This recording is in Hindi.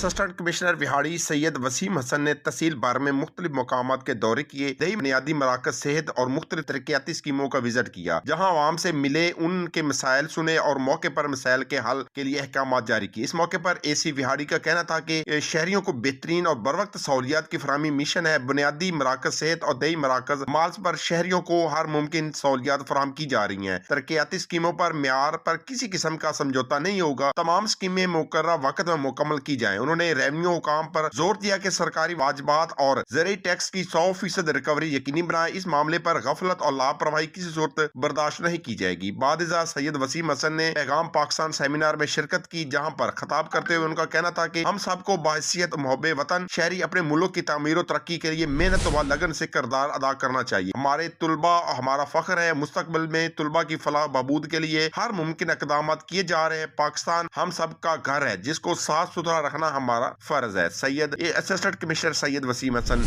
असिस्टेंट कमिश्नर विहाड़ी सैयद वसीम हसन ने तहसील बार में मुख्तलिफ मकामात के दौरे किए, दही बुनियादी मराकज सेहत और मुख्तलिफ तरक्याती स्कीमों का विजिट किया, जहाँ आवाम से मिले, उनके मसाइल सुने और मौके पर मसाइल के हल के लिए अहकाम जारी किए। इस मौके पर AC विहाड़ी का कहना था कि शहरियों को बेहतरीन और बर वक्त सहूलियात की फराहमी मिशन है। बुनियादी मराकज सेहत और दही मराकज माल्स पर शहरियों को हर मुमकिन सहूलियात फराहम की जा रही है। तरक्याती स्कीमों पर म्यार पर किसी किस्म का समझौता नहीं होगा, तमाम स्कीमें मुकर्रर वक्त में मुकम्मल की जाए। उन्होंने रेवेन्यू हुकाम पर जोर दिया कि सरकारी वाजबात और ज़रिए टैक्स की 100% रिकवरी यकीनी बनाए। इस मामले पर गफलत और लापरवाही किसी सूरत बर्दाश्त नहीं की जाएगी। बादिजा सैयद वसीम हसन ने पैगाम पाकिस्तान सेमिनार में शिरकत की, जहाँ पर खिताब करते हुए उनका कहना था कि हम सबको बाहैसियत मोहब्बे वतन शहरी अपने मुल्क की तामीर और तरक्की के लिए मेहनत व लगन से किरदार अदा करना चाहिए। हमारे तुलबा हमारा फख्र है। मुस्तकबिल में तुलबा की फलाह बहबूद के लिए हर मुमकिन इक़दाम किए जा रहे हैं। पाकिस्तान हम सब का घर है, जिसको साफ सुथरा रखना हमारा फर्ज है। Assistant commissioner Syed Waseem Hasan.